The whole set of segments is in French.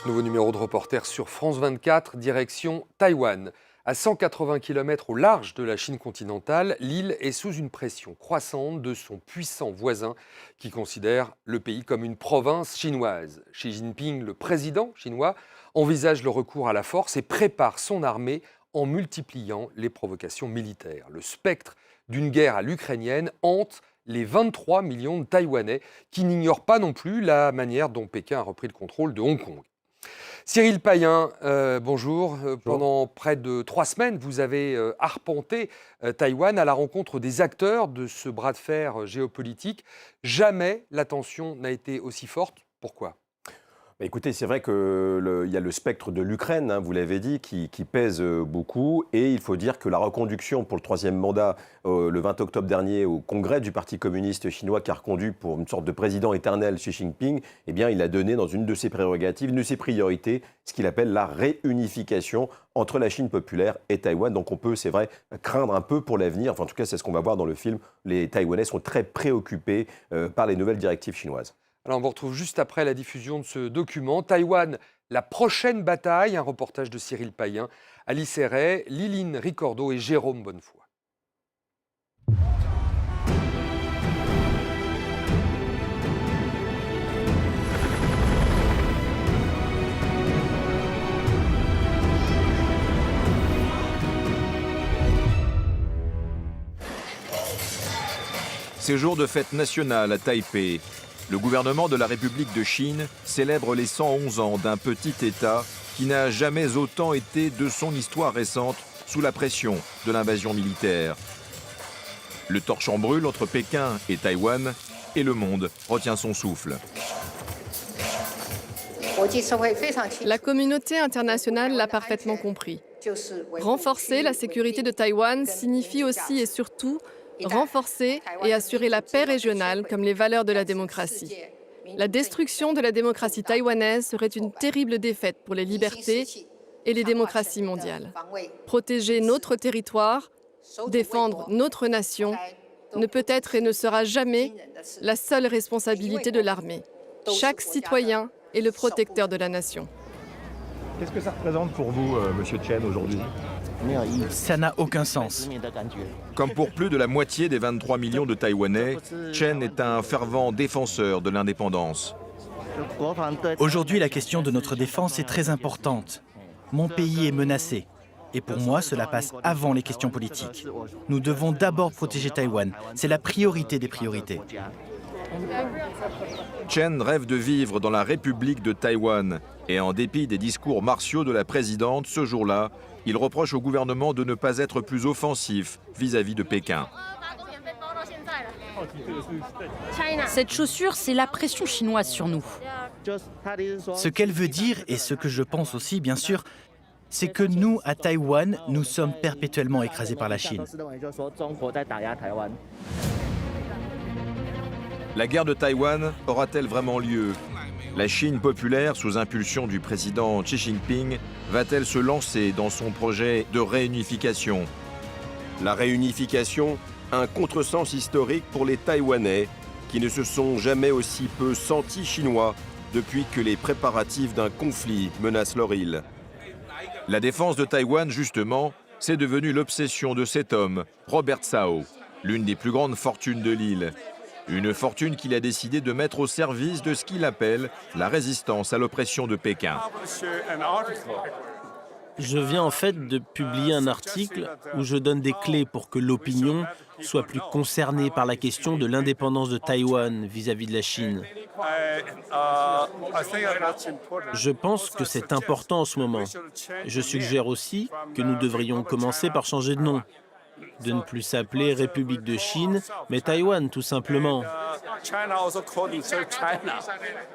Nouveau numéro de reporter sur France 24, direction Taïwan. À 180 km au large de la Chine continentale, l'île est sous une pression croissante de son puissant voisin qui considère le pays comme une province chinoise. Xi Jinping, le président chinois, envisage le recours à la force et prépare son armée en multipliant les provocations militaires. Le spectre d'une guerre à l'ukrainienne hante les 23 millions de Taïwanais qui n'ignorent pas non plus la manière dont Pékin a repris le contrôle de Hong Kong. Cyril Payen, bonjour. Pendant près de 3 semaines, vous avez arpenté Taïwan à la rencontre des acteurs de ce bras de fer géopolitique. Jamais la tension n'a été aussi forte. Pourquoi ? Écoutez, c'est vrai qu'il y a le spectre de l'Ukraine, vous l'avez dit, qui pèse beaucoup. Et il faut dire que la reconduction pour le 3e mandat, le 20 octobre dernier, au congrès du Parti communiste chinois, qui a reconduit pour une sorte de président éternel Xi Jinping, eh bien, il a donné dans une de ses prérogatives, une de ses priorités, ce qu'il appelle la réunification entre la Chine populaire et Taïwan. Donc on peut, c'est vrai, craindre un peu pour l'avenir. Enfin, en tout cas, c'est ce qu'on va voir dans le film. Les Taïwanais sont très préoccupés par les nouvelles directives chinoises. Alors on vous retrouve juste après la diffusion de ce document. Taïwan, la prochaine bataille, un reportage de Cyril Payen, Alice Ray, Liline Ricordo et Jérôme Bonnefoy. Ces jours de fête nationale à Taipei, le gouvernement de la République de Chine célèbre les 111 ans d'un petit État qui n'a jamais autant été de son histoire récente sous la pression de l'invasion militaire. Le torchon brûle entre Pékin et Taïwan et le monde retient son souffle. La communauté internationale l'a parfaitement compris. Renforcer la sécurité de Taïwan signifie aussi et surtout renforcer et assurer la paix régionale comme les valeurs de la démocratie. La destruction de la démocratie taïwanaise serait une terrible défaite pour les libertés et les démocraties mondiales. Protéger notre territoire, défendre notre nation, ne peut être et ne sera jamais la seule responsabilité de l'armée. Chaque citoyen est le protecteur de la nation. Qu'est-ce que ça représente pour vous, Monsieur Chen, aujourd'hui ? Ça n'a aucun sens. Comme pour plus de la moitié des 23 millions de Taïwanais, Chen est un fervent défenseur de l'indépendance. Aujourd'hui, la question de notre défense est très importante. Mon pays est menacé. Et pour moi, cela passe avant les questions politiques. Nous devons d'abord protéger Taïwan. C'est la priorité des priorités. Chen rêve de vivre dans la République de Taïwan. Et en dépit des discours martiaux de la présidente ce jour-là, il reproche au gouvernement de ne pas être plus offensif vis-à-vis de Pékin. Cette chaussure, c'est la pression chinoise sur nous. Ce qu'elle veut dire, et ce que je pense aussi, bien sûr, c'est que nous, à Taïwan, nous sommes perpétuellement écrasés par la Chine. La guerre de Taïwan aura-t-elle vraiment lieu ? La Chine populaire, sous impulsion du président Xi Jinping, va-t-elle se lancer dans son projet de réunification ? La réunification, un contresens historique pour les Taïwanais, qui ne se sont jamais aussi peu sentis chinois depuis que les préparatifs d'un conflit menacent leur île. La défense de Taïwan, justement, c'est devenu l'obsession de cet homme, Robert Cao, l'une des plus grandes fortunes de l'île. Une fortune qu'il a décidé de mettre au service de ce qu'il appelle la résistance à l'oppression de Pékin. Je viens en fait de publier un article où je donne des clés pour que l'opinion soit plus concernée par la question de l'indépendance de Taïwan vis-à-vis de la Chine. Je pense que c'est important en ce moment. Je suggère aussi que nous devrions commencer par changer de nom. De ne plus s'appeler République de Chine, mais Taïwan, tout simplement.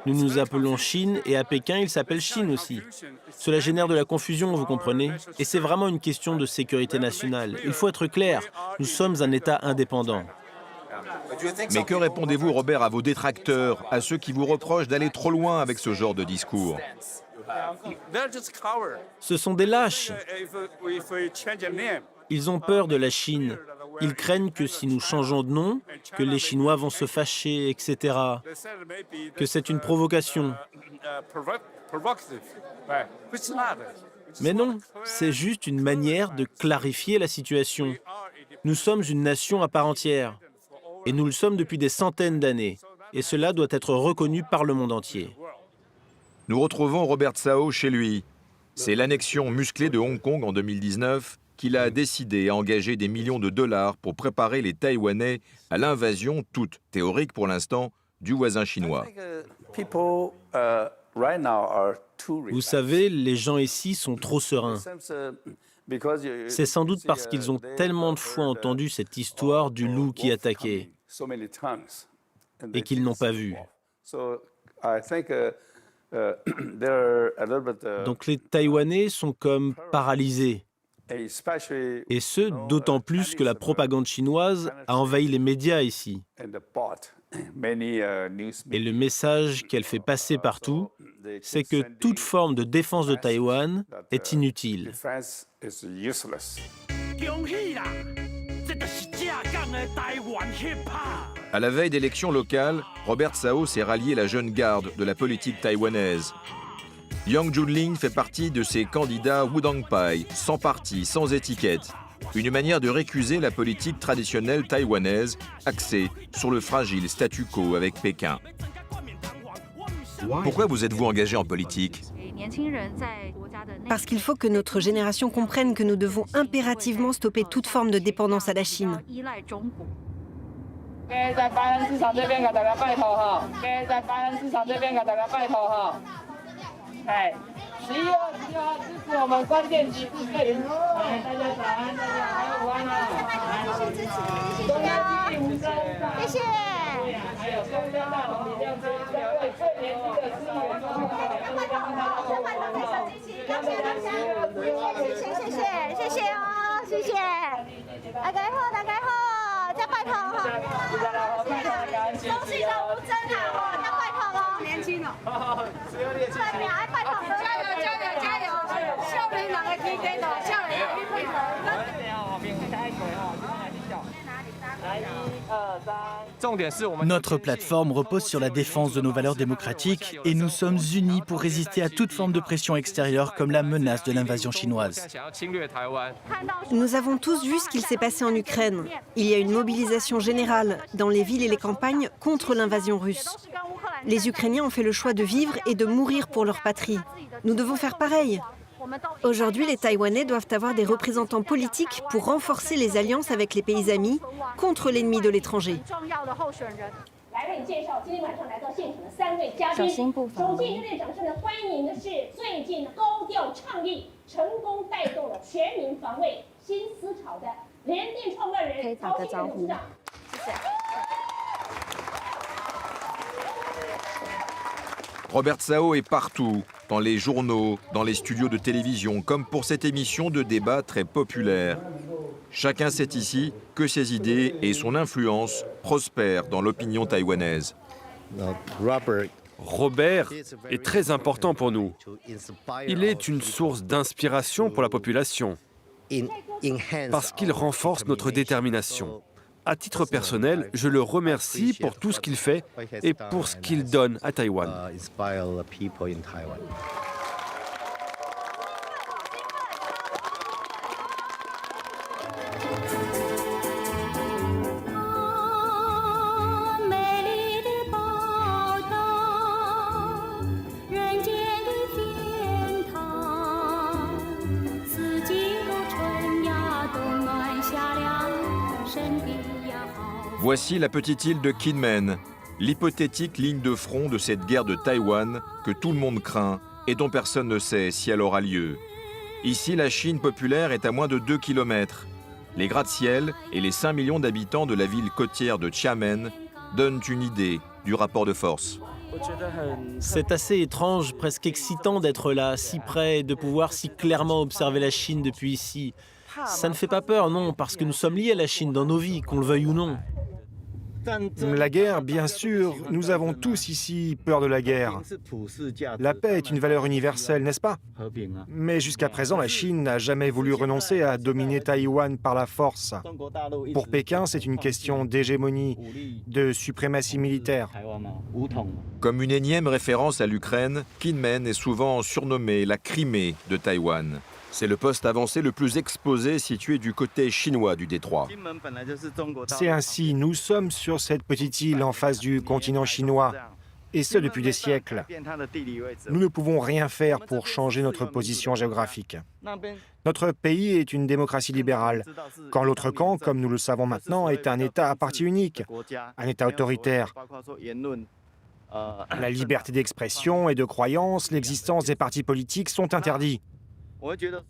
Nous nous appelons Chine et à Pékin, il s'appelle Chine aussi. Cela génère de la confusion, vous comprenez ? Et c'est vraiment une question de sécurité nationale. Il faut être clair, nous sommes un État indépendant. Mais que répondez-vous, Robert, à vos détracteurs, à ceux qui vous reprochent d'aller trop loin avec ce genre de discours ? Ce sont des lâches. Ils ont peur de la Chine. Ils craignent que si nous changeons de nom, que les Chinois vont se fâcher, etc. Que c'est une provocation. Mais non, c'est juste une manière de clarifier la situation. Nous sommes une nation à part entière. Et nous le sommes depuis des centaines d'années. Et cela doit être reconnu par le monde entier. Nous retrouvons Robert Tsao chez lui. C'est l'annexion musclée de Hong Kong en 2019 qu'il a décidé à engager des millions de dollars pour préparer les Taïwanais à l'invasion, toute théorique pour l'instant, du voisin chinois. Vous savez, les gens ici sont trop sereins. C'est sans doute parce qu'ils ont tellement de fois entendu cette histoire du loup qui attaquait et qu'ils n'ont pas vu. Donc les Taïwanais sont comme paralysés. Et ce, d'autant plus que la propagande chinoise a envahi les médias ici. Et le message qu'elle fait passer partout, c'est que toute forme de défense de Taïwan est inutile. À la veille d'élections locales, Robert Tsao s'est rallié la jeune garde de la politique taïwanaise. Yang Junling fait partie de ces candidats Wudang Pai, sans parti, sans étiquette. Une manière de récuser la politique traditionnelle taïwanaise, axée sur le fragile statu quo avec Pékin. Pourquoi vous êtes-vous engagé en politique ? Parce qu'il faut que notre génération comprenne que nous devons impérativement stopper toute forme de dépendance à la Chine. Notre plateforme repose sur la défense de nos valeurs démocratiques et nous sommes unis pour résister à toute forme de pression extérieure comme la menace de l'invasion chinoise. Nous avons tous vu ce qu'il s'est passé en Ukraine. Il y a une mobilisation générale dans les villes et les campagnes contre l'invasion russe. Les Ukrainiens ont fait le choix de vivre et de mourir pour leur patrie. Nous devons faire pareil. Aujourd'hui, les Taïwanais doivent avoir des représentants politiques pour renforcer les alliances avec les pays amis contre l'ennemi de l'étranger. Robert Tsao est partout, dans les journaux, dans les studios de télévision, comme pour cette émission de débat très populaire. Chacun sait ici que ses idées et son influence prospèrent dans l'opinion taïwanaise. Robert est très important pour nous. Il est une source d'inspiration pour la population, parce qu'il renforce notre détermination. À titre personnel, je le remercie pour tout ce qu'il fait et pour ce qu'il donne à Taïwan. Voici la petite île de Kinmen, l'hypothétique ligne de front de cette guerre de Taïwan que tout le monde craint et dont personne ne sait si elle aura lieu. Ici, la Chine populaire est à moins de 2 km. Les gratte-ciel et les 5 millions d'habitants de la ville côtière de Xiamen donnent une idée du rapport de force. C'est assez étrange, presque excitant d'être là, si près, et de pouvoir si clairement observer la Chine depuis ici. Ça ne fait pas peur, non, parce que nous sommes liés à la Chine dans nos vies, qu'on le veuille ou non. La guerre, bien sûr, nous avons tous ici peur de la guerre. La paix est une valeur universelle, n'est-ce pas? Mais jusqu'à présent, la Chine n'a jamais voulu renoncer à dominer Taïwan par la force. Pour Pékin, c'est une question d'hégémonie, de suprématie militaire. Comme une énième référence à l'Ukraine, Kinmen est souvent surnommée la Crimée de Taïwan. C'est le poste avancé le plus exposé situé du côté chinois du détroit. C'est ainsi, nous sommes sur cette petite île en face du continent chinois, et ce depuis des siècles. Nous ne pouvons rien faire pour changer notre position géographique. Notre pays est une démocratie libérale, quand l'autre camp, comme nous le savons maintenant, est un État à parti unique, un État autoritaire. La liberté d'expression et de croyance, l'existence des partis politiques sont interdits.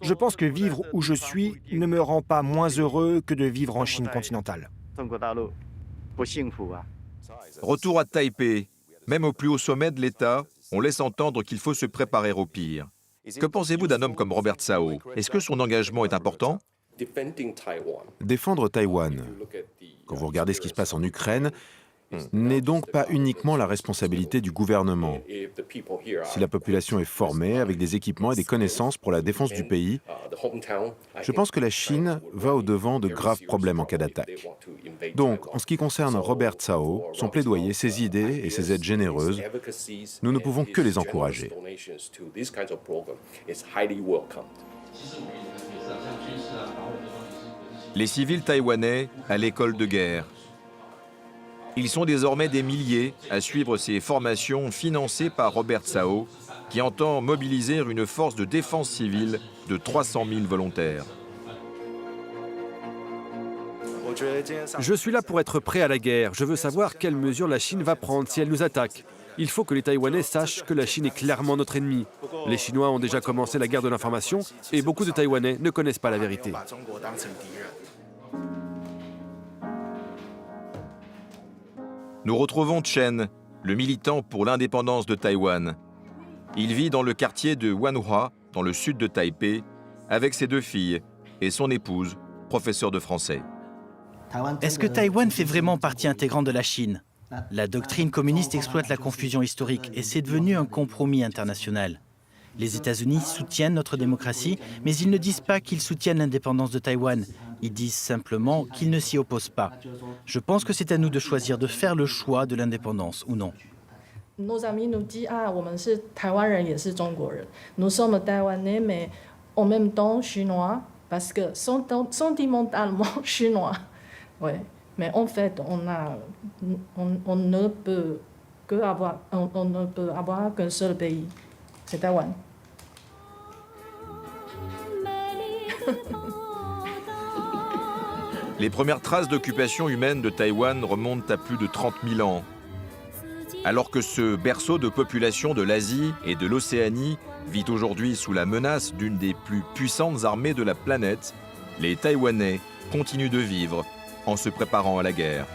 Je pense que vivre où je suis ne me rend pas moins heureux que de vivre en Chine continentale. Retour à Taipei. Même au plus haut sommet de l'État, on laisse entendre qu'il faut se préparer au pire. Que pensez-vous d'un homme comme Robert Tsao? Est-ce que son engagement est important? Défendre Taïwan, quand vous regardez ce qui se passe en Ukraine, n'est donc pas uniquement la responsabilité du gouvernement. Si la population est formée avec des équipements et des connaissances pour la défense du pays, je pense que la Chine va au-devant de graves problèmes en cas d'attaque. Donc, en ce qui concerne Robert Tsao, son plaidoyer, ses idées et ses aides généreuses, nous ne pouvons que les encourager. Les civils taïwanais à l'école de guerre. Ils sont désormais des milliers à suivre ces formations financées par Robert Tsao, qui entend mobiliser une force de défense civile de 300 000 volontaires. Je suis là pour être prêt à la guerre. Je veux savoir quelles mesures la Chine va prendre si elle nous attaque. Il faut que les Taïwanais sachent que la Chine est clairement notre ennemi. Les Chinois ont déjà commencé la guerre de l'information et beaucoup de Taïwanais ne connaissent pas la vérité. Nous retrouvons Chen, le militant pour l'indépendance de Taïwan. Il vit dans le quartier de Wanhua, dans le sud de Taipei, avec ses 2 filles et son épouse, professeure de français. Est-ce que Taïwan fait vraiment partie intégrante de la Chine? La doctrine communiste exploite la confusion historique et c'est devenu un compromis international. Les États-Unis soutiennent notre démocratie, mais ils ne disent pas qu'ils soutiennent l'indépendance de Taïwan. Ils disent simplement qu'ils ne s'y opposent pas. Je pense que c'est à nous de choisir de faire le choix de l'indépendance ou non. Nos amis nous disent nous sommes taïwanais, mais en même temps chinois, parce que sentimentalement chinois. Ouais. Mais en fait, on ne peut avoir qu'un seul pays, c'est Taïwan. Les premières traces d'occupation humaine de Taïwan remontent à plus de 30 000 ans. Alors que ce berceau de population de l'Asie et de l'Océanie vit aujourd'hui sous la menace d'une des plus puissantes armées de la planète, les Taïwanais continuent de vivre en se préparant à la guerre.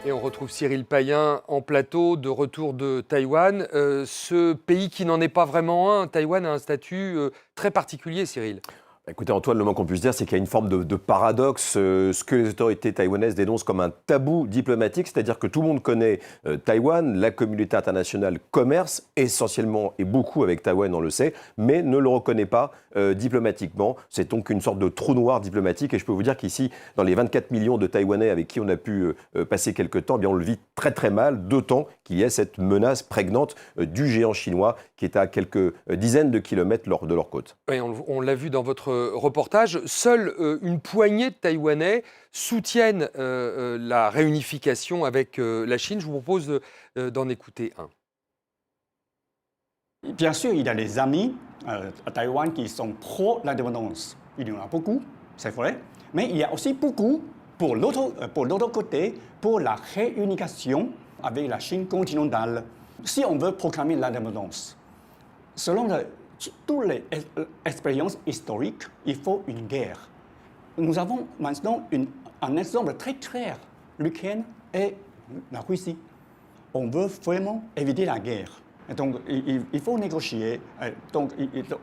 Et on retrouve Cyril Payen en plateau, de retour de Taïwan. Ce pays qui n'en est pas vraiment un, Taïwan a un statut très particulier, Cyril. Écoutez Antoine, le moins qu'on puisse dire, c'est qu'il y a une forme de paradoxe, ce que les autorités taïwanaises dénoncent comme un tabou diplomatique, c'est-à-dire que tout le monde connaît Taïwan, la communauté internationale commerce essentiellement et beaucoup avec Taïwan, on le sait, mais ne le reconnaît pas diplomatiquement. C'est donc une sorte de trou noir diplomatique et je peux vous dire qu'ici, dans les 24 millions de Taïwanais avec qui on a pu passer quelques temps, eh bien on le vit très très mal, d'autant qu'il y a cette menace prégnante du géant chinois qui est à quelques dizaines de kilomètres de leur côte. Oui, on l'a vu dans votre reportage, seule une poignée de Taïwanais soutiennent la réunification avec la Chine. Je vous propose d'en écouter un. Bien sûr, il y a des amis à Taïwan qui sont pro-l'indépendance. Il y en a beaucoup, c'est vrai. Mais il y a aussi beaucoup, pour l'autre côté, pour la réunification avec la Chine continentale. Si on veut proclamer l'indépendance, selon toutes les expériences historiques, il faut une guerre. Nous avons maintenant un exemple très clair, l'Ukraine et la Russie. On veut vraiment éviter la guerre. Et donc, il faut négocier. Donc,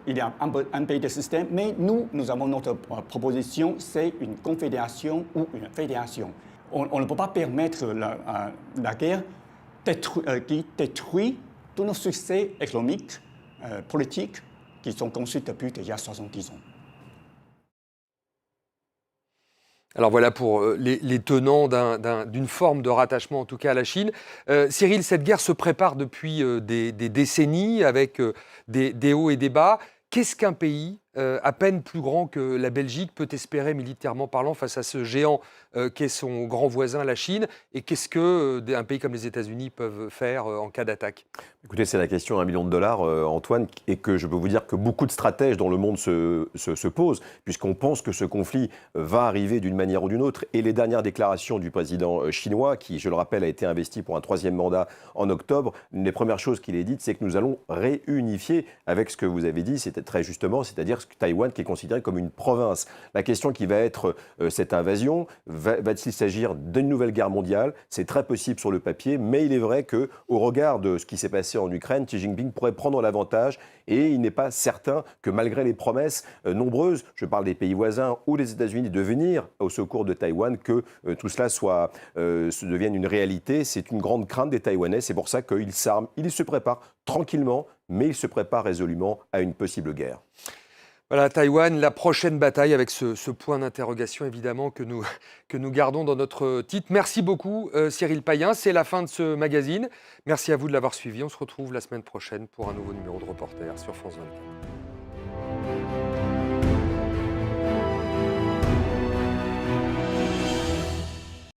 il y a un pays de système, mais nous avons notre proposition, c'est une confédération ou une fédération. on ne peut pas permettre la guerre qui détruit tous nos succès économiques, politiques, qui sont conçus depuis déjà 70 ans. Alors voilà pour les tenants d'une forme de rattachement, en tout cas à la Chine. Cyril, cette guerre se prépare depuis des décennies avec des hauts et des bas. Qu'est-ce qu'un pays à peine plus grand que la Belgique peut espérer militairement parlant face à ce géant qu'est son grand voisin, la Chine? Et qu'est-ce qu'un pays comme les États-Unis peuvent faire en cas d'attaque? Écoutez, c'est la question à $1 million, Antoine, et que je peux vous dire que beaucoup de stratèges dans le monde se posent, puisqu'on pense que ce conflit va arriver d'une manière ou d'une autre. Et les dernières déclarations du président chinois, qui, je le rappelle, a été investi pour un 3e mandat en octobre, une des premières choses qu'il a dites, c'est que nous allons réunifier avec ce que vous avez dit, c'était très justement, c'est-à-dire Taïwan qui est considéré comme une province. La question qui va être cette invasion, va-t-il s'agir d'une nouvelle guerre mondiale? C'est très possible sur le papier, mais il est vrai qu'au regard de ce qui s'est passé en Ukraine, Xi Jinping pourrait prendre l'avantage et il n'est pas certain que malgré les promesses nombreuses, je parle des pays voisins ou des États-Unis, de venir au secours de Taïwan, que tout cela devienne une réalité. C'est une grande crainte des Taïwanais, c'est pour ça qu'ils s'arment, ils se préparent tranquillement, mais ils se préparent résolument à une possible guerre. Voilà, Taïwan, la prochaine bataille avec ce point d'interrogation évidemment que nous gardons dans notre titre. Merci beaucoup Cyril Payen, c'est la fin de ce magazine. Merci à vous de l'avoir suivi. On se retrouve la semaine prochaine pour un nouveau numéro de Reporter sur France 24.